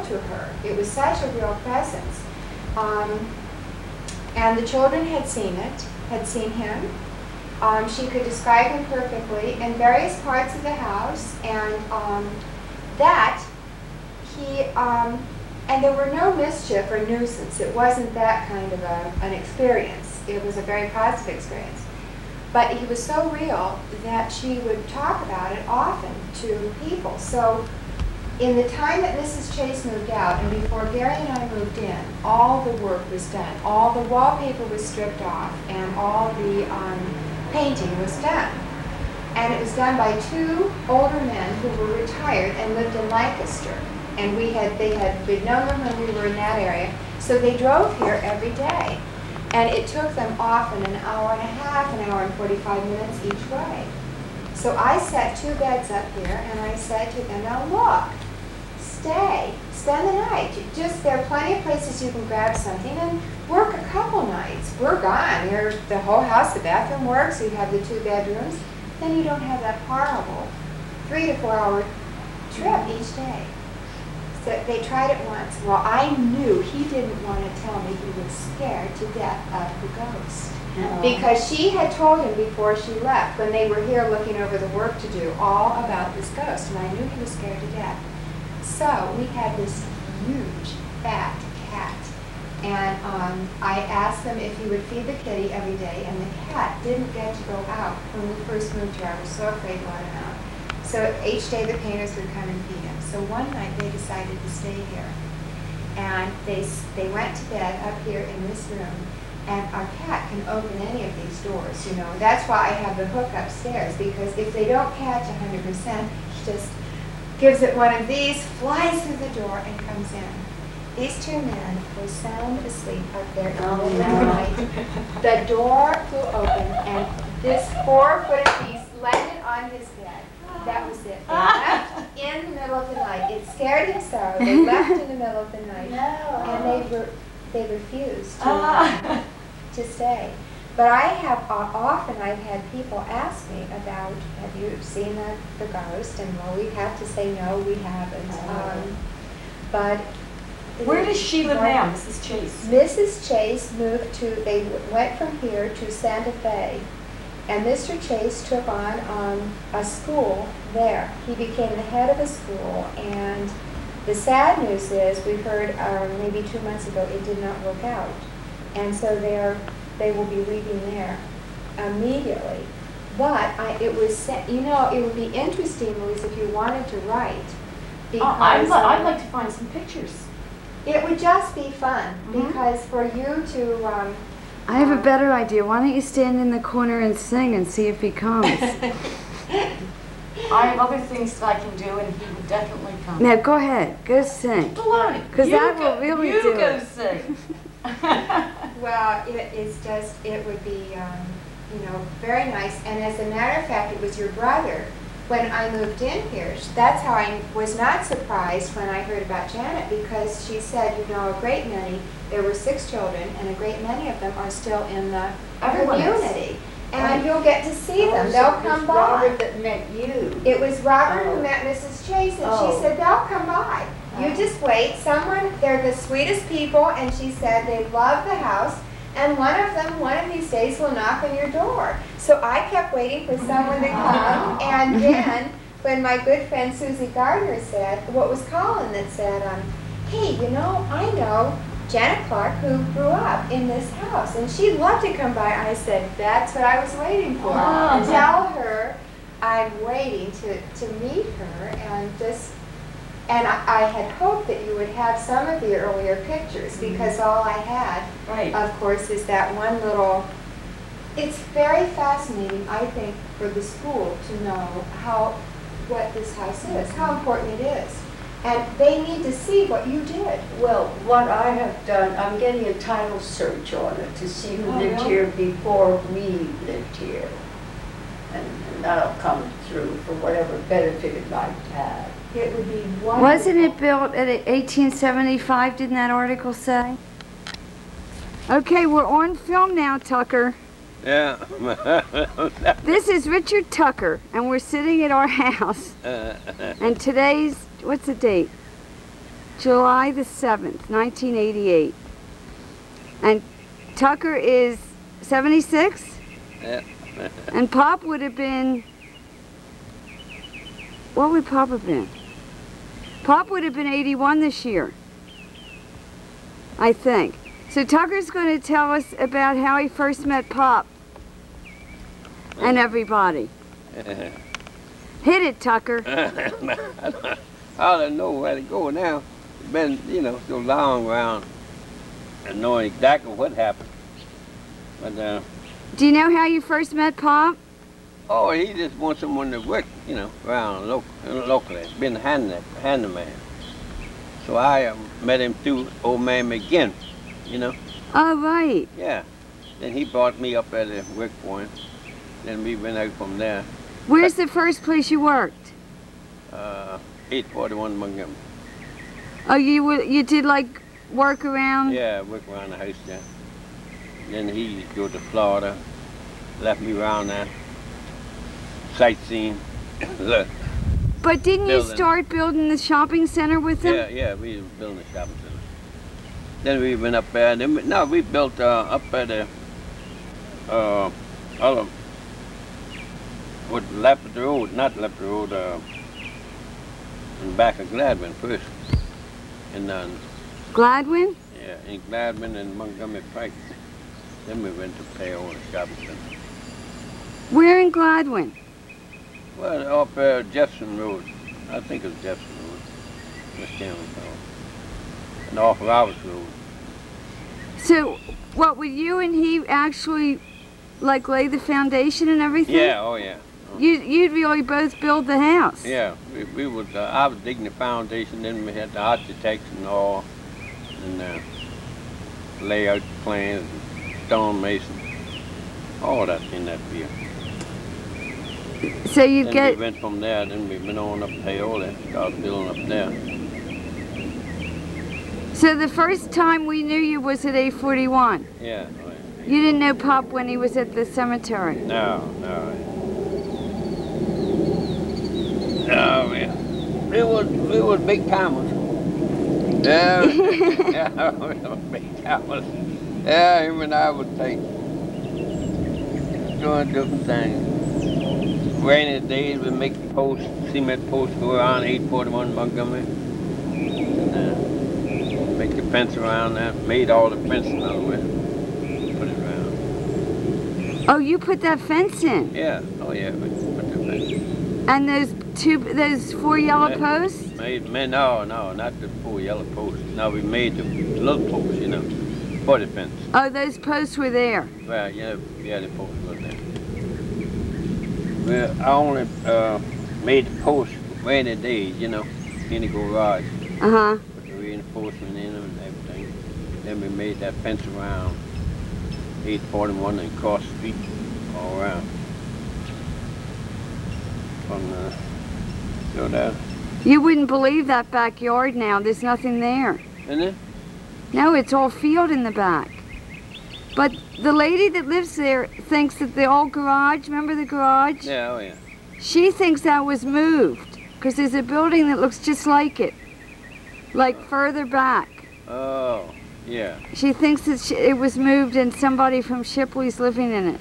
to her. It was such a real presence. And the children had seen it, had seen him. She could describe him perfectly in various parts of the house, and and there were no mischief or nuisance. It wasn't that kind of an experience. It was a very positive experience. But he was so real that she would talk about it often to people. So in the time that Mrs. Chase moved out, and before Gary and I moved in, all the work was done. All the wallpaper was stripped off, and all the painting was done. And it was done by two older men who were retired and lived in Lancaster. And we'd known them when we were in that area, so they drove here every day. And it took them often an hour and a half, an hour and 45 minutes each way. So I set two beds up here, and I said to them, now look, stay, spend the night. There are plenty of places you can grab something and work a couple nights. We're gone. The whole house, the bathroom works, you have the two bedrooms. Then you don't have that horrible 3 to 4 hour trip each day. So they tried it once. Well, I knew he didn't want to tell me he was scared to death of the ghost. Because she had told him before she left, when they were here looking over the work to do, all about this ghost, and I knew he was scared to death. So we had this huge, fat cat, and I asked them if he would feed the kitty every day, and the cat didn't get to go out. When we first moved here, I was so afraid to let him out. So each day the painters would come and feed him. So one night they decided to stay here, and they went to bed up here in this room. And our cat can open any of these doors, you know. That's why I have the hook upstairs, because if they don't catch 100%, he just gives it one of these, flies through the door, and comes in. These two men were sound asleep up there in the middle of the night. The door flew open, and this 4-foot piece landed on his bed. That was it. They left in the middle of the night. It scared him so. They left in the middle of the night, and they refused to stay. But I've had people ask me about, have you seen the ghost? And well, we have to say no, we haven't. But where does she live now, Mrs. Chase? Mrs. Chase they went from here to Santa Fe. And Mr. Chase took on a school there. He became the head of a school, and the sad news is, we heard maybe 2 months ago, it did not work out. And so they will be leaving there immediately. But it would be interesting, Louise, if you wanted to write. Because I'd like to find some pictures. It would just be fun, because for you to... I have a better idea. Why don't you stand in the corner and sing and see if he comes? I have other things that I can do, and he would definitely come. Now go ahead, go sing. Because that will really do it. You go sing. Well, it would be, very nice. And as a matter of fact, it was your brother. When I moved in here, that's how I was not surprised when I heard about Janet, because she said, a great many, there were 6 children, and a great many of them are still in the community. And you'll get to see them. They'll come by. Robert that met you. It was Robert who met Mrs. Chase, and she said, they'll come by. You just wait. They're the sweetest people, and she said they love the house, and one of them, one of these days, will knock on your door. So I kept waiting for someone to come, and then when my good friend Susie Gardner said, was Colin that said, hey, I know Janet Clark, who grew up in this house, and she'd love to come by. I said, that's what I was waiting for. Tell her I'm waiting to meet her, and I had hoped that you would have some of the earlier pictures, because all I had, of course, is that one little... It's very fascinating, I think, for the school to know what this house is, how important it is. And they need to see what you did. Well, what I have done, I'm getting a title search on it to see who lived here before we lived here. And that'll come through for whatever benefit it might have. It would be wonderful. Wasn't it built at 1875, didn't that article say? Okay, we're on film now, Tucker. Yeah. This is Richard Tucker, and we're sitting at our house. And today's, what's the date? July the 7th, 1988. And Tucker is 76? Yeah. And Pop would have been, what would Pop have been? Pop would have been 81 this year, I think. So Tucker's going to tell us about how he first met Pop and everybody. Hit it, Tucker. I don't know where to go now. It's been, you know, so long around and knowing exactly what happened. But, Do you know how you first met Pop? oh, he just wants someone to work, you know, around locally. Been a handyman. So I met him through old man McGinn, you know. Oh, right. Yeah. Then he brought me up there to work for him. Then we went out from there. Where's the first place you worked? 841 Montgomery. Oh, you did like work around? Yeah, work around the house there. Then he go to Florida, left me around there, sightseeing. Look, But didn't you Building. start building the shopping center with him? yeah, we was building a shopping center. Then we went up there. Then we built up at the other, what, Leopard Road, not Leopard Road, in the back of Gladwin first. And Gladwin? yeah, in Gladwin and Montgomery Pike. Then we went to Paola Shopping Center. Where in Gladwin? Well, up Jefferson Road. I think it's Jefferson Road. Miss Cameron Road. And off Roberts Road. So, what, would you and he actually, like, lay the foundation and everything? Yeah, oh yeah. Oh. You'd really both build the house? Yeah, we would, I was digging the foundation, then we had the architects and all, and layout plans, and stone mason, all that in that field. So you'd Then get... we went from there, then we went on up Paola, started building up there. So the first time we knew you was at 841? Yeah. Oh, yeah. You didn't know Pop when he was at the cemetery? No, we was big timers. Yeah, yeah, we was big timers. Yeah, him and I would take doing different things. Rainy days we make posts, cement posts go around 841 Montgomery. And, make the fence around that. Made all the fencing out of it. Put it around. Oh, you put that fence in? Yeah, oh yeah, we put the fence in. And those 4 yellow posts? No, not the 4 yellow posts. No, we made the little posts, you know, for the fence. Oh, those posts were there? Well, yeah, the posts were there. Well, I only made the posts for rainy days, you know, in the garage. Uh-huh. Put the reinforcement in them and everything. Then we made that fence around 841 and across the street all around. So that, You wouldn't believe that backyard now. There's nothing there. isn't it? No, it's all field in the back. But the lady that lives there thinks that the old garage, remember the garage? Yeah, oh yeah. She thinks that was moved because there's a building that looks just like it, like further back. Oh, yeah. She thinks that it was moved and somebody from Shipley's living in it.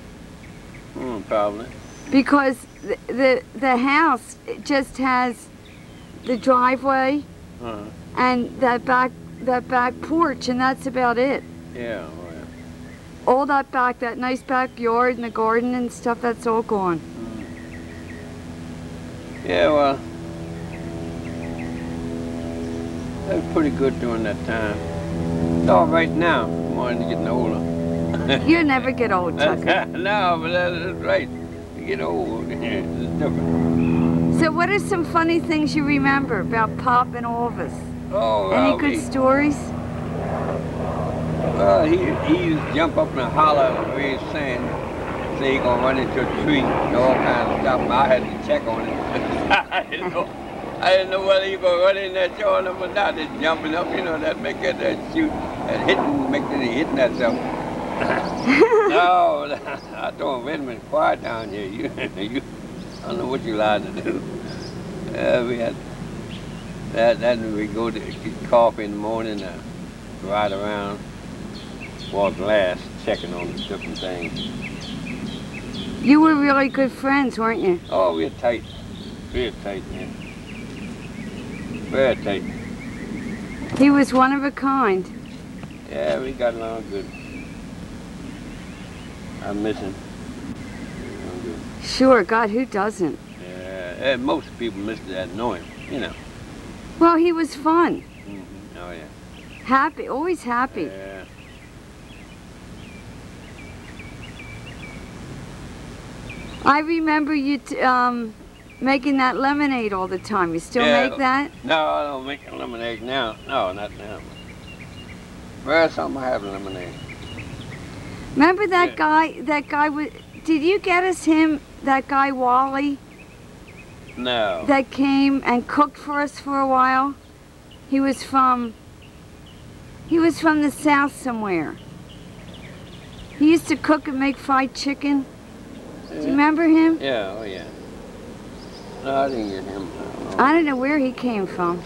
Probably. Because the house just has the driveway Uh-huh. and that back porch, and that's about it. Yeah, oh yeah. All that back, that nice backyard and the garden and stuff, that's all gone. Yeah, well, that was pretty good during that time. It's all right now. I'm already getting older. You'll never get old, Tucker. No, but that's right. You get old. It's different. So what are some funny things you remember about Pop and all of us? Oh, Any well, good stories? Well, he used to jump up and holler where he's saying, say he gonna run into a tree and all kinds of stuff. I had to check on it. I didn't know whether he gonna run in that joint or not. Just jumping up, you know, that make it shoot and hitting, make it hitting that stuff. No, I told him, wait a minute, quiet down here. You, I don't know what you lied to do. We had Then we go to get coffee in the morning, ride around, walk last, checking on the different things. You were really good friends, weren't you? Oh, we're tight. Real tight, man. Very tight. He was one of a kind. Yeah, we got along good. I miss him. Good. Sure, God, who doesn't? Yeah, most people miss that know him, you know. Well, he was fun. Oh, yeah. Happy, always happy. Yeah. I remember you making that lemonade all the time. You still Yeah. make that? No, I don't make lemonade now. No, not now. Well, something I have lemonade. Remember that Yeah. guy? That guy was. Did you get us him? That guy Wally No. that came and cooked for us for a while. He was from the south somewhere. He used to cook and make fried chicken. Do you remember him? Yeah, oh yeah. No, I didn't get him. I don't know where he came from.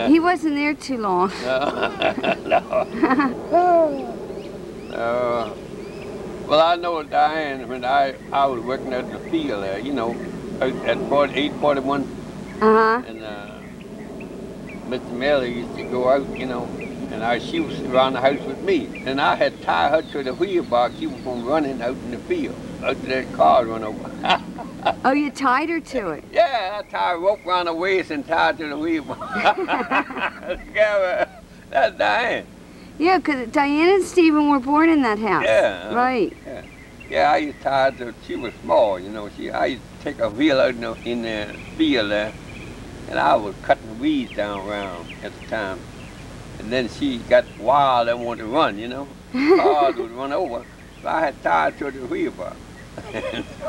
He wasn't there too long. No. Well, I know Diane when I was working at the field there, you know, at 841, Uh-huh. and Mr. Miller used to go out, you know, and she was around the house with me, and I had tied her to the wheel box. She was from running out in the field, out to that car run over. Oh, you tied her to it. Yeah, I tied a rope around her waist and tied to the wheel box. That's Diane. Yeah, because Diane and Stephen were born in that house. Yeah. Right. Yeah, I used to tie her to, she was small, you know. I used to take a wheel out in the field there, and I was cutting weeds down around at the time. And then she got wild and wanted to run, you know. Cars would run over. So I had tied her to the wheel box.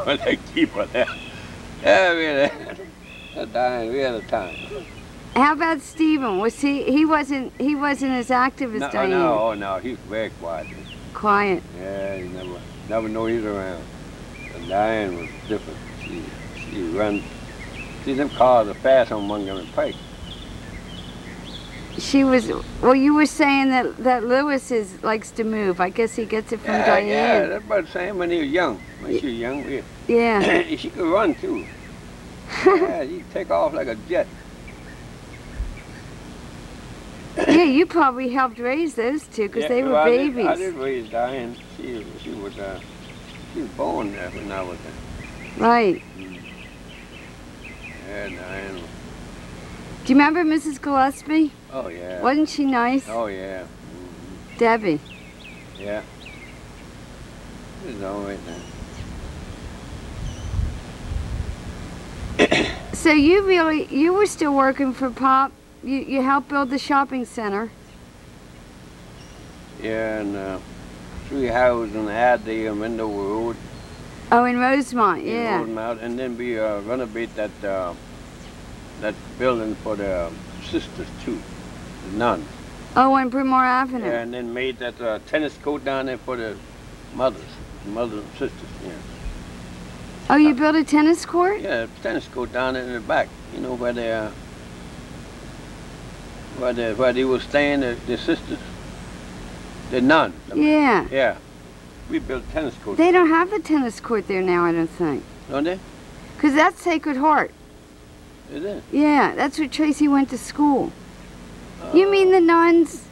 So they keep her there. Yeah, really. That's Diane, we had a time. How about Stephen? Was he wasn't as active as Diane? No, he was very quiet. Quiet. Yeah, you never know he's around. But Diane was different. She runs. See, them cars are fast on Montgomery Pike. She was. Well, you were saying that Lewis likes to move. I guess he gets it from Diane. Yeah, that's about the same when he was young. When she was young, Yeah. she could run too. Yeah, she could take off like a jet. Yeah, you probably helped raise those two because they were babies. I did raise Diane. She was born there when I was there. Right. Yeah, Diane. Do you remember Mrs. Gillespie? Oh yeah. Wasn't she nice? Oh yeah. Debbie. Yeah. She was all right there. So you were still working for Pop. You helped build the shopping center. Yeah, and 3 houses on Addy and Wendover Road. Oh, in Rosemont, In yeah. Rosemont, and then we renovate that building for the sisters too, the nuns. Oh, on Bryn Mawr Avenue. Yeah, and then made that tennis court down there for the mothers and sisters. Yeah. Oh, you built a tennis court? Yeah, tennis court down there in the back. You know where they were staying, the sisters, the nuns. Yeah. Yeah. We built tennis court. They don't have the tennis court there now, I don't think. Don't they? Because that's Sacred Heart. Is it? Yeah, that's where Tracy went to school. You mean the nuns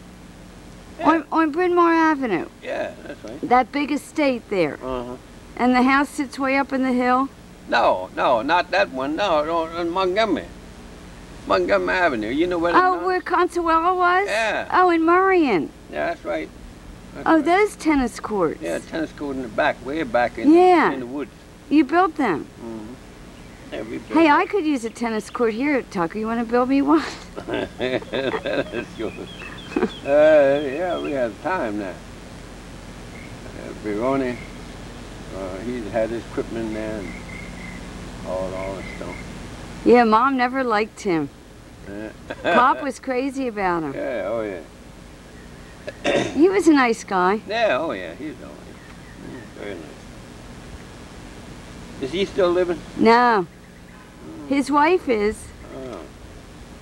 Yeah. on Bryn Mawr Avenue? Yeah, that's right. That big estate there. Uh-huh. And the house sits way up in the hill? No, not that one. No, on Montgomery. Montgomery Avenue. You know where the Oh, nuns- where Consuelo was? Yeah. Oh, in Marion. Yeah, that's right. That's Oh, right. those tennis courts. Yeah, tennis court in the back, way back in Yeah. the woods. You built them. Mm-hmm. Yeah, we built Hey, I could use a tennis court here, Tucker. You want to build me one? That's yours. Yeah, we have time now. Bironi, he had his equipment there and all the stuff. Yeah, Mom never liked him. Yeah. Pop was crazy about him. Yeah, oh yeah. He was a nice guy. Yeah, oh yeah, he's all right. Very nice. Is he still living? No. His wife is. Oh.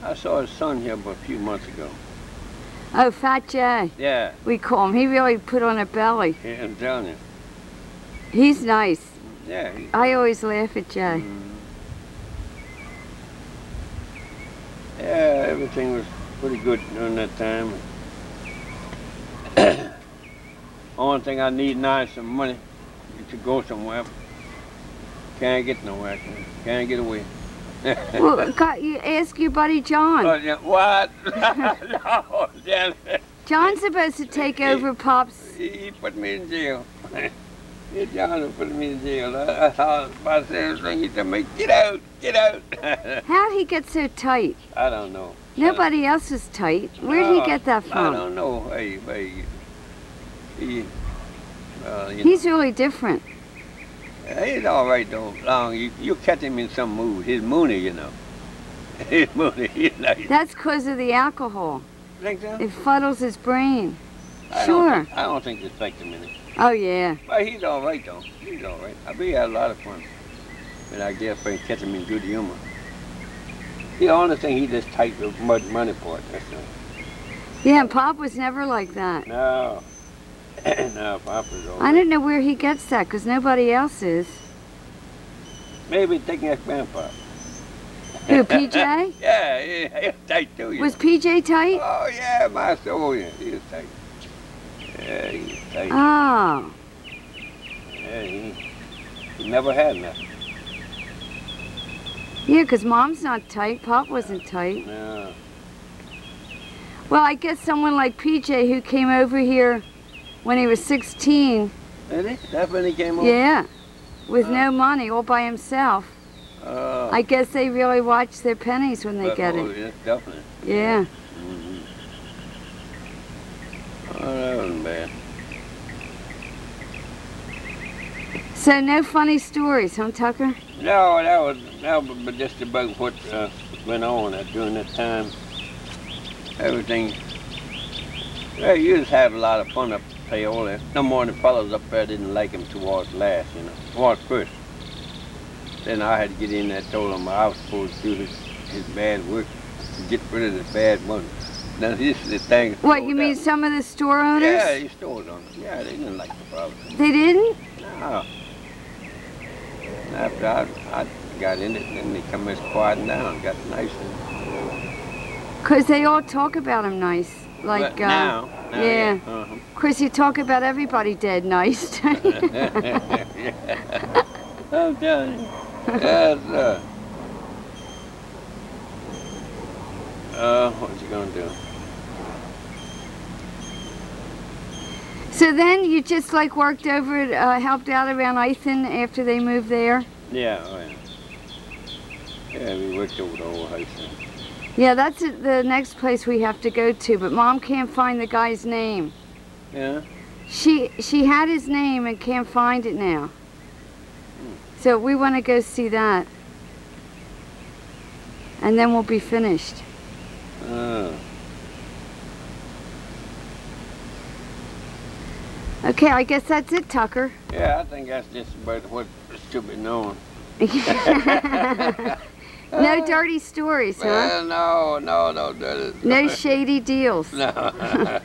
I saw his son here but a few months ago. Oh, Fat Jay. Yeah, We call him. He really put on a belly. yeah, I'm telling you. He's nice. Yeah. I always laugh at Jay. Yeah, everything was pretty good during that time. Only thing I need now is some money to go somewhere. Can't get nowhere. Can't get away. Well, you ask your buddy John. Oh, yeah, what? No, damn it. John's supposed to take over Pop's. He put me in jail. John put me in jail. I saw about the same thing. He told me, get out, get out. How'd he get so tight? I don't know. Nobody else is tight. Where'd he get that I from? don't know. Hey, he, He's really different. he's all right though. Long you catch him in some mood. He's moony, you know. He's moony. He's like. That's because of the alcohol. Think so? It fuddles his brain. I don't think it's affected him any. Oh, yeah. But he's all right though. He's all right. I bet he had a lot of fun. But I guess I catch him in good humor. The only thing he just tight the money part. That's all. Yeah, and Pop was never like that. No. No, Papa's all I right. don't know where he gets that, because nobody else is. Maybe taking his grandpa. Who, PJ? Yeah, he's tight too. You Was know. PJ tight? Oh yeah, my soul, yeah, he was tight. Yeah, he was tight. Oh. Yeah, he never had nothing. Yeah, because Mom's not tight. Pop wasn't tight. No. Well, I guess someone like PJ who came over here when he was 16, Did he? That's when he came over? yeah, with no money, all by himself. I guess they really watch their pennies when they get oh, it. yes, definitely. Yeah. Mm-hmm. Oh, that wasn't bad. So no funny stories, huh, Tucker? No, that was just about what went on during that time. Everything. Yeah, you just had a lot of fun up there. All that. No more than the fellas up there didn't like him towards last, you know, towards first. Then I had to get in there and told him I was supposed to do his bad work to get rid of the bad money. Now this is the thing. What, you mean some of the store owners? Yeah, he stole it on them. Yeah, they didn't like the problem. They didn't? No. After I got in it, then they come as quieting down, got nicer. Because they all talk about him nice. Like, But now yeah. Uh-huh. Chris, you talk about everybody dead nice. Yeah. I'm telling you. Yes, sir. What's he gonna do? So then you just like worked over, helped out around Ethan after they moved there? Yeah, oh yeah. Yeah, we worked over the whole house. Yeah, that's the next place we have to go to, but Mom can't find the guy's name. Yeah? She had his name and can't find it now. So we want to go see that. And then we'll be finished. Okay, I guess that's it, Tucker. Yeah, I think that's just about what should be known. No dirty stories, huh? Well, no dirty. No shady deals. No.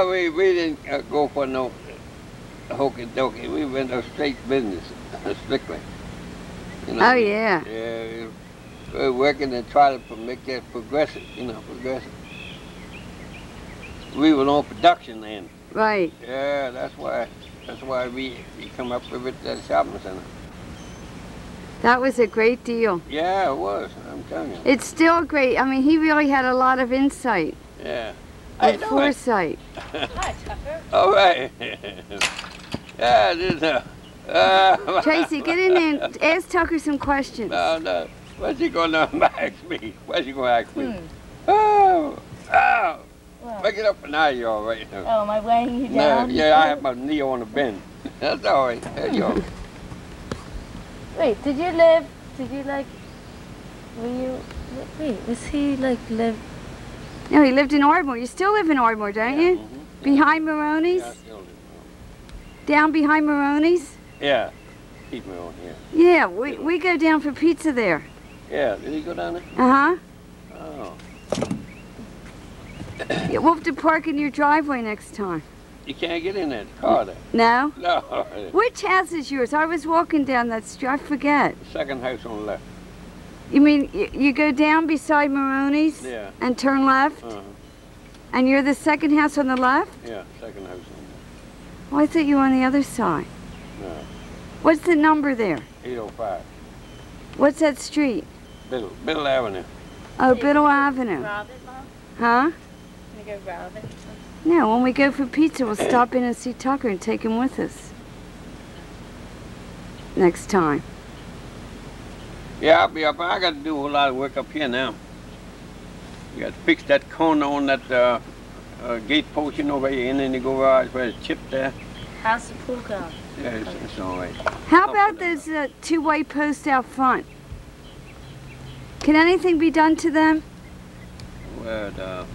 We didn't go for no hokey dokey. We went to straight business, strictly. You know? Oh, yeah. Yeah, we're working and trying to make that progressive, progressive. We were on production then. Right. Yeah, that's why we come up with it at the shopping center. That was a great deal. Yeah, it was, I'm telling you. It's still great. I mean, he really had a lot of insight Yeah. and foresight. Hi, Tucker. All right. Yeah, this Tracy, get in there and ask Tucker some questions. No. What's he gonna ask me? What's he gonna ask me? Oh. Pick it up and now you're all right. Oh, am I weighing you No, down? yeah, I have my knee on the bend. That's all right. There you go. Wait, were was he like live? No, he lived in Ardmore. You still live in Ardmore, don't you? Mhm. Behind Maroney's? Yeah, I still do. Down behind Maroney's? Yeah. Keep me on here. Yeah, we go down for pizza there. Yeah, did he go down there? Uh-huh. Oh. Oh. Yeah, we'll have to park in your driveway next time. You can't get in that car there. No? No. Which house is yours? I was walking down that street. I forget. Second house on the left. You mean you go down beside Maroney's Yeah. and turn left? Uh-huh. And you're the second house on the left? Yeah, second house on Well, I thought you were on the other side. the left. What's the number there? 805. What's that street? Biddle Avenue. Oh, Biddle Avenue. Robin, Mom? Huh? You go Robin? No, when we go for pizza, we'll stop in and see Tucker and take him with us. Next time. Yeah, I'll be up. I got to do a whole lot of work up here now. You got to fix that corner on that gate post, you know, where you're in the garage, where it's chipped there. How's the pool going? Yeah, it's all right. How about those two white posts out front? Can anything be done to them? Well,